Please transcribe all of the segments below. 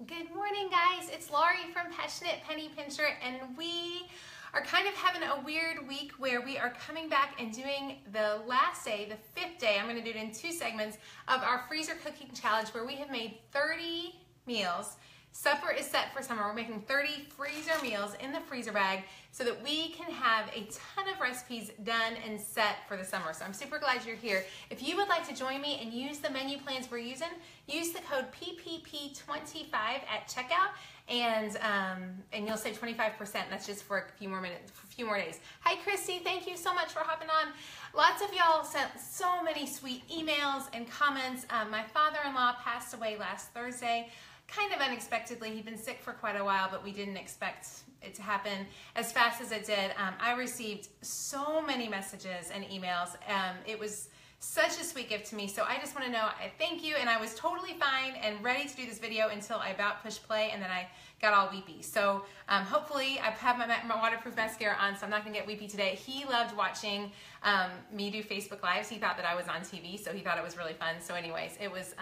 Good morning, guys. It's Laurie from Passionate Penny Pincher, and we are kind of having a weird week where we are coming back and doing the last day, the 5th day. I'm going to do it in 2 segments of our freezer cooking challenge where we have made 30 meals. Supper is set for summer. We're making 30 freezer meals in the freezer bag so that we can have a ton of recipes done and set for the summer. So I'm super glad you're here. If you would like to join me and use the menu plans we're using, use the code PPP25 at checkout, and you'll save 25%. That's just for a few more minutes, for a few more days. Hi, Christy. Thank you so much for hopping on. Lots of y'all sent so many sweet emails and comments. My father-in-law passed away last Thursday. Kind of unexpectedly. He'd been sick for quite a while, but we didn't expect it to happen as fast as it did. I received so many messages and emails. It was such a sweet gift to me. So I just want to know, I thank you. And I was totally fine and ready to do this video until I about pushed play, and then I got all weepy. So hopefully I have my waterproof mascara on, so I'm not gonna get weepy today. He loved watching me do Facebook Lives. He thought that I was on TV, so he thought it was really fun. So anyways, it was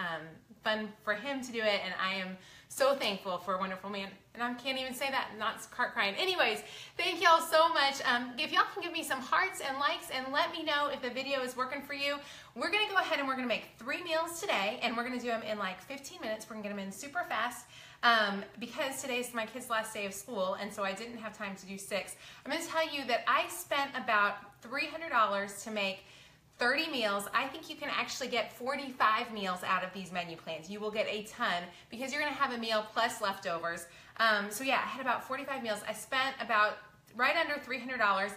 fun for him to do it, and I am so thankful for a wonderful man. And I can't even say that, not start crying. Anyways, thank y'all so much. If y'all can give me some hearts and likes and let me know if the video is working for you. We're gonna go ahead and we're gonna make 3 meals today, and we're gonna do them in like 15 minutes. We're gonna get them in super fast. Because today's my kid's last day of school, and so I didn't have time to do 6. I'm going to tell you that I spent about $300 to make 30 meals. I think you can actually get 45 meals out of these menu plans. You will get a ton because you're going to have a meal plus leftovers. So yeah, I had about 45 meals. I spent about right under $300.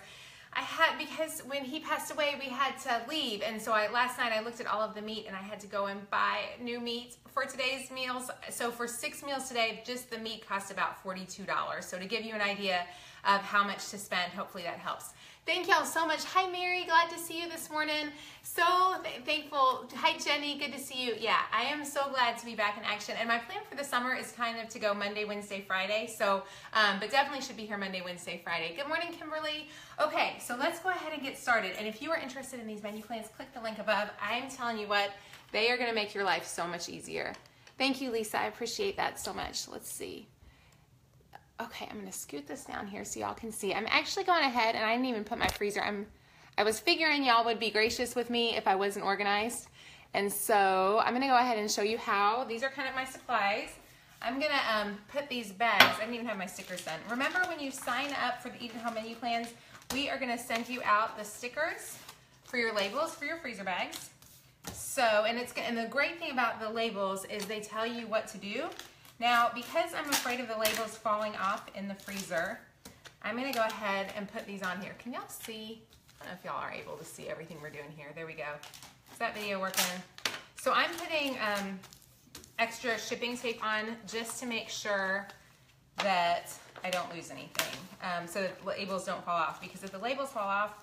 Because when he passed away, we had to leave, and so last night I looked at all of the meat, and I had to go and buy new meat for today's meals. So for 6 meals today, just the meat cost about $42. So to give you an idea of how much to spend, hopefully that helps. Thank y'all so much. Hi, Mary. Glad to see you this morning. So thankful. Hi, Jenny. Good to see you. Yeah, I am so glad to be back in action. And my plan for the summer is kind of to go Monday, Wednesday, Friday. So, but definitely should be here Monday, Wednesday, Friday. Good morning, Kimberly. Okay, so let's go ahead and get started. And if you are interested in these menu plans, click the link above. I'm telling you what, they are going to make your life so much easier. Thank you, Lisa. I appreciate that so much. Let's see. Okay, I'm going to scoot this down here so y'all can see. I'm actually going ahead, and I didn't even put my freezer. I was figuring y'all would be gracious with me if I wasn't organized. And so I'm going to go ahead and show you how. These are kind of my supplies. I'm going to put these bags. I didn't even have my stickers done. Remember, when you sign up for the Eat at Home menu plans, we are going to send you out the stickers for your labels for your freezer bags. So, and the great thing about the labels is they tell you what to do. Now, because I'm afraid of the labels falling off in the freezer, I'm going to go ahead and put these on here. Can y'all see? I don't know if y'all are able to see everything we're doing here. There we go. Is that video working? So I'm putting extra shipping tape on just to make sure that I don't lose anything, so that the labels don't fall off. Because if the labels fall off,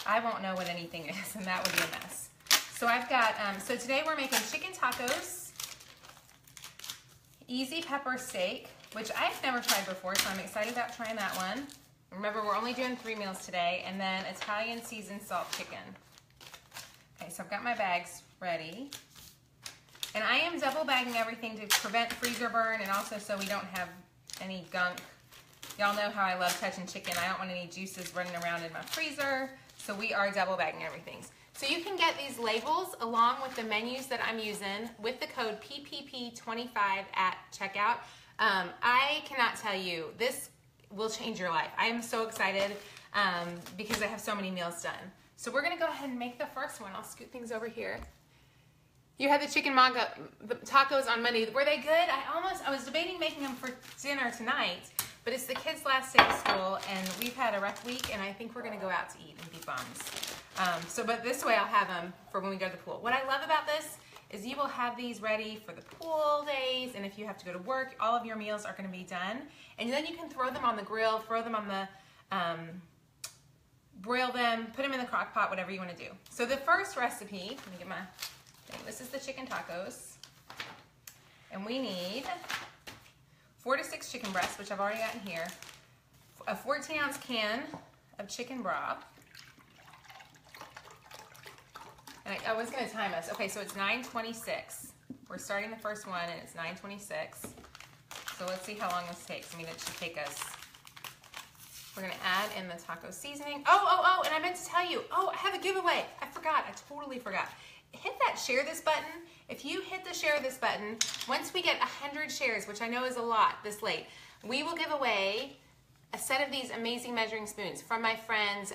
I won't know what anything is, and that would be a mess. So I've got, so today we're making chicken tacos, easy pepper steak, which I've never tried before, so I'm excited about trying that one. Remember, we're only doing 3 meals today, and then Italian seasoned salt chicken. Okay, so I've got my bags ready. And I am double bagging everything to prevent freezer burn, and also so we don't have any gunk. Y'all know how I love touching chicken. I don't want any juices running around in my freezer, so we are double bagging everything. So you can get these labels along with the menus that I'm using with the code PPP25 at checkout. I cannot tell you, this will change your life. I am so excited because I have so many meals done. So we're gonna go ahead and make the first one. I'll scoot things over here. You had the chicken tacos on Monday. Were they good? I was debating making them for dinner tonight, but it's the kids' last day of school, and we've had a rough week, and I think we're gonna go out to eat and be bums. But this way I'll have them for when we go to the pool. What I love about this is you will have these ready for the pool days, and if you have to go to work, all of your meals are gonna be done. And then you can throw them on the grill, throw them on the, broil them, put them in the crock pot, whatever you wanna do. So the first recipe, let me get my thing. This is the chicken tacos. And we need 4 to 6 chicken breasts, which I've already got in here, a 14-ounce can of chicken broth. And I was going to time us. Okay, so it's 9:26. We're starting the first one, and it's 9:26. So let's see how long this takes. I mean, it should take us, we're gonna add in the taco seasoning. Oh, and I meant to tell you, I have a giveaway. I forgot, I totally forgot. Hit that share this button. If you hit the share this button, once we get 100 shares, which I know is a lot this late, we will give away a set of these amazing measuring spoons from my friends,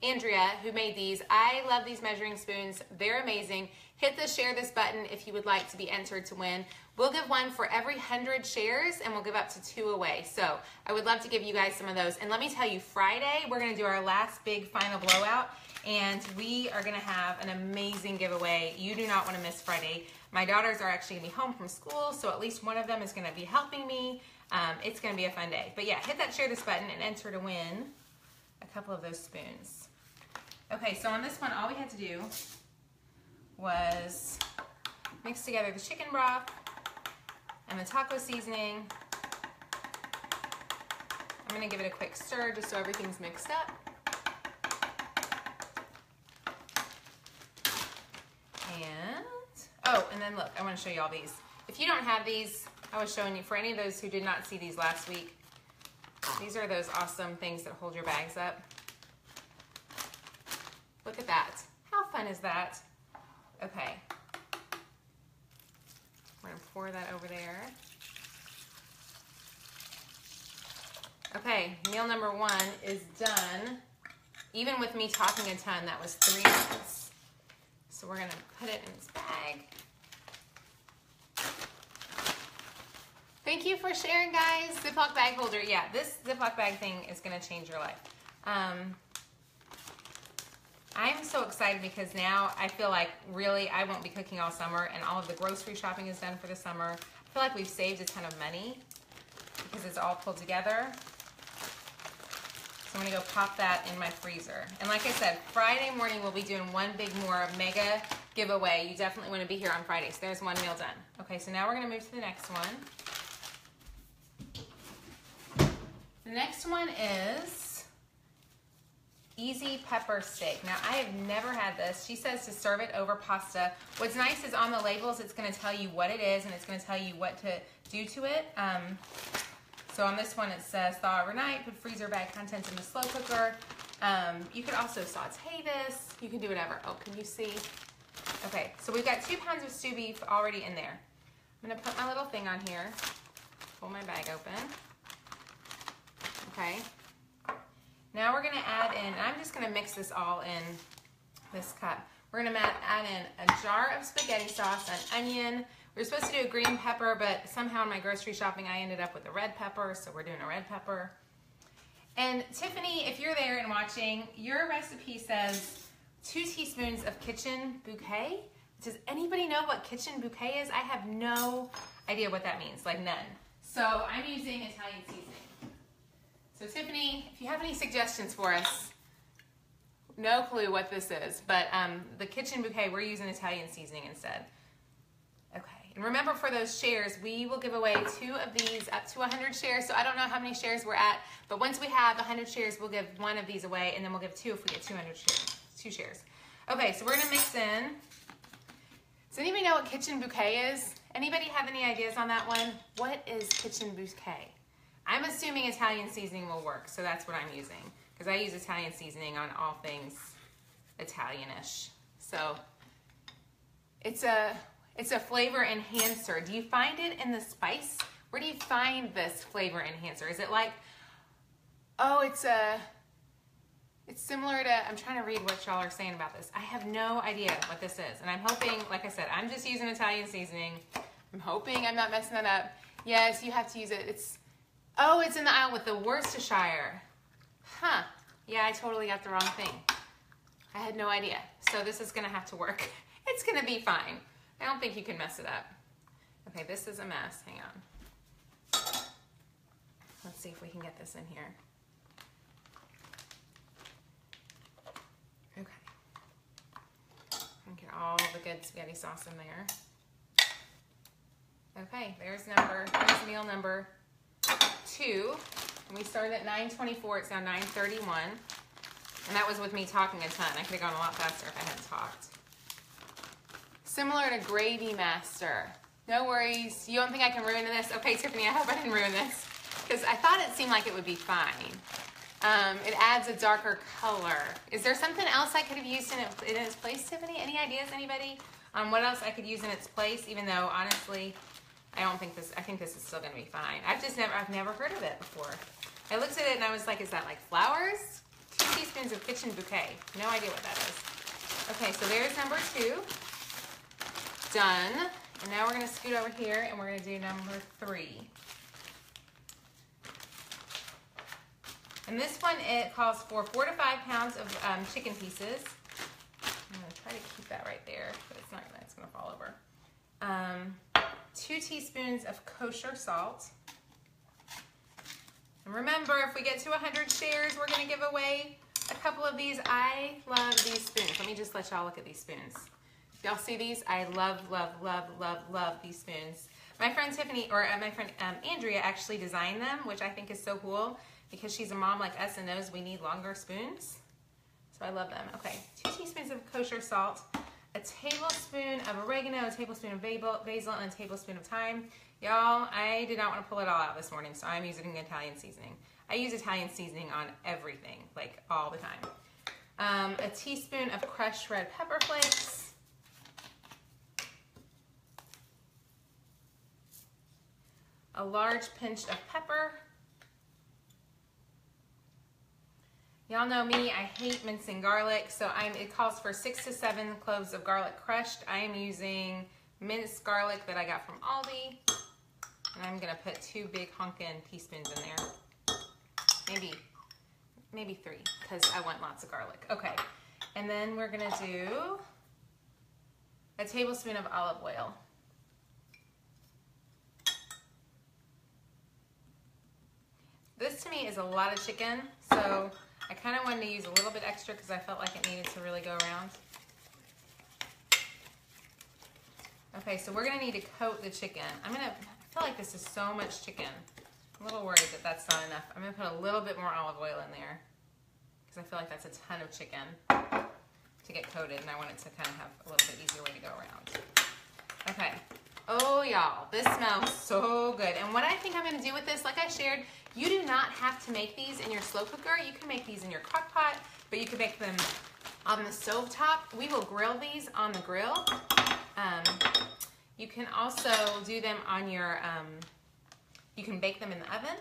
Andrea, who made these. I love these measuring spoons. They're amazing. Hit the share this button if you would like to be entered to win. We'll give one for every 100 shares, and we'll give up to 2 away. So I would love to give you guys some of those. And let me tell you, Friday, we're gonna do our last big final blowout, and we are gonna have an amazing giveaway. You do not wanna miss Friday. My daughters are actually gonna be home from school, so at least one of them is gonna be helping me. It's gonna be a fun day. But yeah, hit that share this button and enter to win a couple of those spoons. Okay, so on this one, all we had to do was mix together the chicken broth and the taco seasoning. I'm gonna give it a quick stir just so everything's mixed up. And then look, I wanna show you all these. If you don't have these, I was showing you, for any of those who did not see these last week, these are those awesome things that hold your bags up. Look at that. How fun is that? Okay. We're gonna pour that over there. Okay, meal number 1 is done. Even with me talking a ton, that was 3 minutes. So we're gonna put it in this bag. Thank you for sharing, guys. Ziploc bag holder. Yeah, this Ziploc bag thing is gonna change your life. I'm so excited because now I feel like really I won't be cooking all summer, and all of the grocery shopping is done for the summer. I feel like we've saved a ton of money because it's all pulled together. So I'm gonna go pop that in my freezer. And like I said, Friday morning we'll be doing one big more mega giveaway. You definitely wanna be here on Friday. So there's one meal done. Okay, so now we're gonna move to the next one. The next one is easy pepper steak. Now, I have never had this. She says to serve it over pasta. What's nice is on the labels, it's gonna tell you what it is, and it's gonna tell you what to do to it. So on this one, it says thaw overnight, put freezer bag contents in the slow cooker. You could also saute this. You can do whatever. Oh, can you see? Okay, so we've got 2 pounds of stew beef already in there. I'm gonna put my little thing on here, pull my bag open. Okay. Now we're gonna add in, and I'm just gonna mix this all in this cup. We're gonna add in a jar of spaghetti sauce, an onion. We were supposed to do a green pepper, but somehow in my grocery shopping, I ended up with a red pepper, so we're doing a red pepper. And Tiffany, if you're there and watching, your recipe says 2 teaspoons of kitchen bouquet. Does anybody know what kitchen bouquet is? I have no idea what that means, like none. So I'm using Italian seasoning. So Tiffany, if you have any suggestions for us, no clue what this is, but the kitchen bouquet, we're using Italian seasoning instead. Okay, and remember for those shares, we will give away 2 of these up to 100 shares. So I don't know how many shares we're at, but once we have 100 shares, we'll give 1 of these away, and then we'll give 2 if we get 200 shares, 2 shares. Okay, so we're gonna mix in. Does anybody know what kitchen bouquet is? Anybody have any ideas on that one? What is kitchen bouquet? I'm assuming Italian seasoning will work, so that's what I'm using, because I use Italian seasoning on all things Italianish. So it's a flavor enhancer. Do you find it in the spice? Where do you find this flavor enhancer? Is it like, oh, it's similar to, I'm trying to read what y'all are saying about this. I have no idea what this is, and I'm hoping, like I said, I'm just using Italian seasoning. I'm hoping I'm not messing that up. Yes, you have to use it. Oh, it's in the aisle with the Worcestershire. Huh. Yeah, I totally got the wrong thing. I had no idea. So this is gonna have to work. It's gonna be fine. I don't think you can mess it up. Okay, this is a mess. Hang on. Let's see if we can get this in here. Okay. And get all the good spaghetti sauce in there. Okay, there's meal number 2. And we started at 9:24, it's now 9:31. And that was with me talking a ton. I could have gone a lot faster if I hadn't talked. Similar to Gravy Master. No worries. You don't think I can ruin this? Okay, Tiffany, I hope I didn't ruin this because I thought it seemed like it would be fine. It adds a darker color. Is there something else I could have used in its place, Tiffany? Any ideas, anybody, on what else I could use in its place? Even though, honestly, I think this is still gonna be fine. I've never heard of it before. I looked at it and I was like, is that like flowers? 2 teaspoons of kitchen bouquet. No idea what that is. Okay, so there's number 2. Done. And now we're gonna scoot over here and we're gonna do number 3. And this one, it calls for 4 to 5 pounds of chicken pieces. I'm gonna try to keep that right there, but it's gonna fall over. 2 teaspoons of kosher salt. And remember, if we get to 100 shares, we're gonna give away a couple of these. I love these spoons. Let me just let y'all look at these spoons. Y'all see these? I love, love, love, love, love these spoons. My friend Tiffany, or my friend Andrea actually designed them, which I think is so cool because she's a mom like us and knows we need longer spoons. So I love them. Okay, 2 teaspoons of kosher salt, a tablespoon of oregano, a tablespoon of basil, and a tablespoon of thyme. Y'all, I did not want to pull it all out this morning, so I'm using Italian seasoning. I use Italian seasoning on everything, like all the time. A teaspoon of crushed red pepper flakes. A large pinch of pepper. Y'all know me, I hate mincing garlic, so it calls for 6 to 7 cloves of garlic crushed. I am using minced garlic that I got from Aldi. And I'm gonna put 2 big honkin' teaspoons in there. Maybe 3, because I want lots of garlic. Okay, and then we're gonna do a tablespoon of olive oil. This to me is a lot of chicken, so I kind of wanted to use a little bit extra because I felt like it needed to really go around. Okay, so we're gonna need to coat the chicken. I feel like this is so much chicken. I'm a little worried that that's not enough. I'm gonna put a little bit more olive oil in there because I feel like that's a ton of chicken to get coated, and I want it to kind of have a little bit easier way to go around. Okay. Oh, y'all, this smells so good. And what I think I'm gonna do with this, like I shared, you do not have to make these in your slow cooker. You can make these in your crock pot, but you can make them on the stove top. We will grill these on the grill. You can also do them on your, you can bake them in the oven.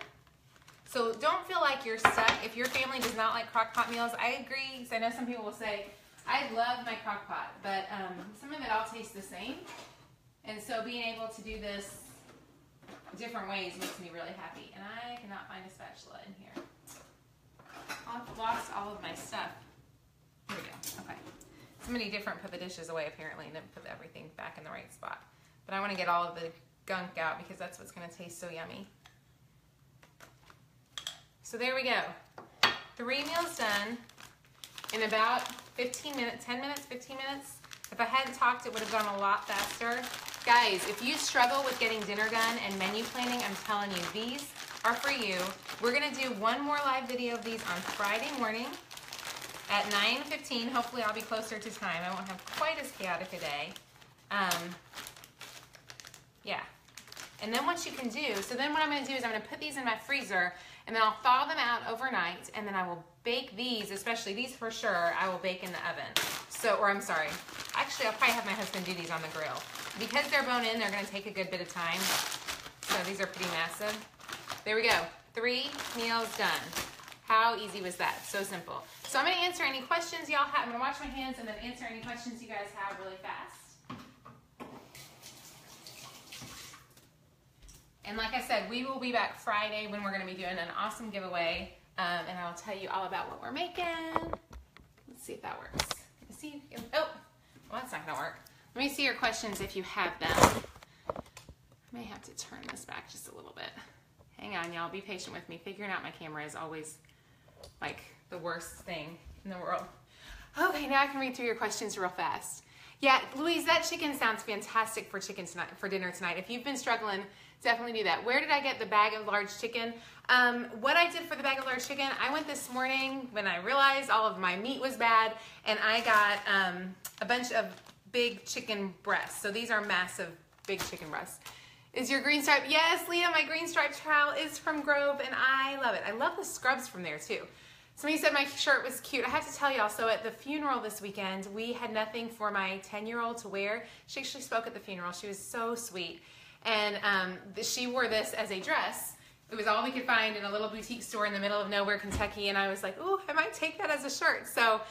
So don't feel like you're stuck. If your family does not like crock pot meals, I agree, because I know some people will say, I love my crock pot, but some of it all tastes the same. And so being able to do this different ways makes me really happy. And I cannot find a spatula in here. I've lost all of my stuff. Here we go. Okay. Somebody different put the dishes away apparently and then put everything back in the right spot. But I want to get all of the gunk out because that's what's going to taste so yummy. So there we go. 3 meals done in about 15 minutes, 10 minutes, 15 minutes. If I hadn't talked, it would have gone a lot faster. Guys, if you struggle with getting dinner done and menu planning, I'm telling you, these are for you. We're gonna do one more live video of these on Friday morning at 9:15. Hopefully I'll be closer to time. I won't have quite as chaotic a day. Yeah. And then what you can do, so then what I'm gonna do is I'm gonna put these in my freezer and then I'll thaw them out overnight and then I will bake these, especially these for sure, I will bake in the oven. So, or I'm sorry, actually I'll probably have my husband do these on the grill. Because they're bone in, they're gonna take a good bit of time. So these are pretty massive. There we go, 3 meals done. How easy was that? So simple. So I'm gonna answer any questions y'all have. I'm gonna wash my hands and then answer any questions you guys have really fast. And like I said, we will be back Friday when we're gonna be doing an awesome giveaway. And I'll tell you all about what we're making. Let's see if that works. Let's see. Oh, well, that's not gonna work. Let me see your questions if you have them. I may have to turn this back just a little bit. Hang on, y'all. Be patient with me. Figuring out my camera is always like the worst thing in the world. Okay, now I can read through your questions real fast. Yeah, Louise, that chicken sounds fantastic for dinner tonight. If you've been struggling, definitely do that. Where did I get the bag of large chicken? What I did for the bag of large chicken, I went this morning when I realized all of my meat was bad, and I got a bunch of big chicken breasts. So these are massive big chicken breast. Is your green stripe? Yes, Leah, my green striped trowel is from Grove, and I love it. I love the scrubs from there too. Somebody said my shirt was cute. I have to tell y'all, so at the funeral this weekend, we had nothing for my 10-year-old to wear. She actually spoke at the funeral. She was so sweet. And she wore this as a dress. It was all we could find in a little boutique store in the middle of nowhere, Kentucky. And I was like, ooh, I might take that as a shirt. So,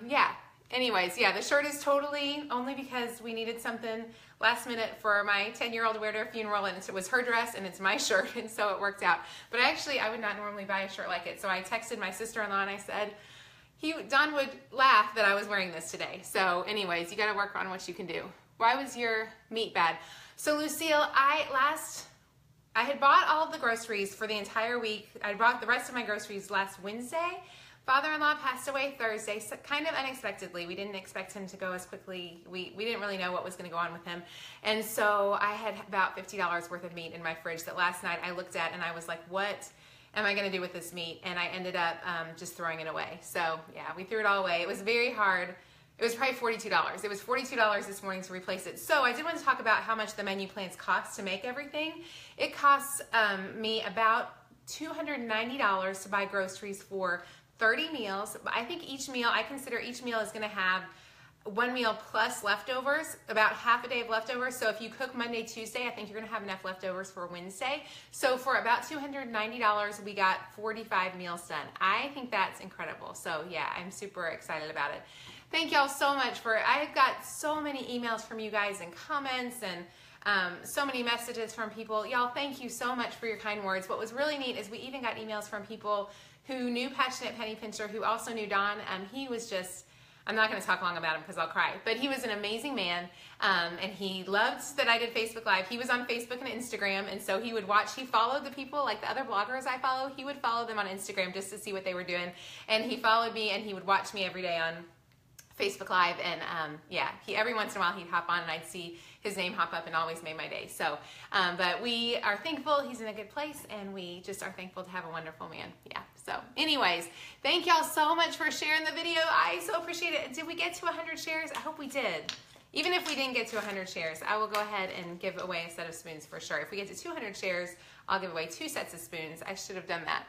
yeah. Anyways, yeah, the shirt is totally only because we needed something last minute for my 10-year-old to wear to her funeral, and it was her dress and it's my shirt, and so it worked out. But actually, I would not normally buy a shirt like it, so I texted my sister-in-law and I said, Don would laugh that I was wearing this today. So anyways, you got to work on what you can do. Why was your meat bad? So Lucille, I had bought all of the groceries for the entire week. I bought the rest of my groceries last Wednesday. Father-in-law passed away Thursday, so kind of unexpectedly. We didn't expect him to go as quickly. We didn't really know what was going to go on with him. And so I had about $50 worth of meat in my fridge that last night I looked at and I was like, what am I going to do with this meat? And I ended up just throwing it away. So yeah, we threw it all away. It was very hard. It was probably $42. It was $42 this morning to replace it. So I did want to talk about how much the menu plans cost to make everything. It costs me about $290 to buy groceries for 30 meals. I think I consider each meal is going to have one meal plus leftovers, about half a day of leftovers. So if you cook Monday, Tuesday, I think you're going to have enough leftovers for Wednesday. So for about $290, we got 45 meals done. I think that's incredible. So yeah, I'm super excited about it. Thank y'all so much I've got so many emails from you guys and comments and so many messages from people. Y'all, thank you so much for your kind words. What was really neat is we even got emails from people who knew Passionate Penny Pincher, who also knew Don. He was just, I'm not going to talk long about him because I'll cry, but he was an amazing man, and he loved that I did Facebook Live. He was on Facebook and Instagram, and so he would watch. He followed the people, like the other bloggers I follow. He would follow them on Instagram just to see what they were doing, and he followed me, and he would watch me every day on Facebook Live, and yeah, every once in a while he'd hop on and I'd see his name hop up and always made my day. So, but we are thankful he's in a good place, and we just are thankful to have a wonderful man. Yeah. So anyways, thank y'all so much for sharing the video. I so appreciate it. Did we get to 100 shares? I hope we did. Even if we didn't get to 100 shares, I will go ahead and give away a set of spoons for sure. If we get to 200 shares, I'll give away 2 sets of spoons. I should have done that.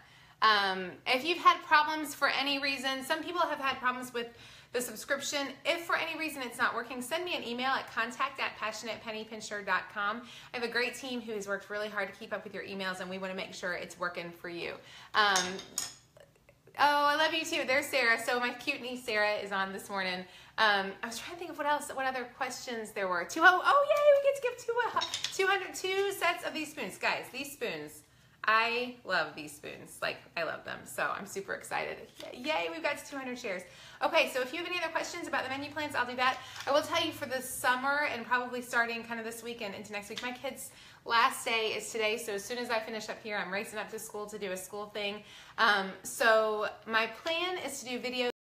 If you've had problems for any reason, some people have had problems with the subscription. If for any reason it's not working, send me an email at contact@passionatepennypincher.com. I have a great team who has worked really hard to keep up with your emails, and we want to make sure it's working for you. Oh, I love you too. There's Sarah. So my cute niece Sarah is on this morning. I was trying to think of what other questions there were. Oh yay, we get to give 202 sets of these spoons. Guys, these spoons, I love these spoons. Like, I love them. So I'm super excited. Yay, we've got to 200 shares. Okay, so if you have any other questions about the menu plans, I'll do that. I will tell you for the summer and probably starting kind of this weekend into next week, my kids' last day is today. So as soon as I finish up here, I'm racing up to school to do a school thing. So my plan is to do videos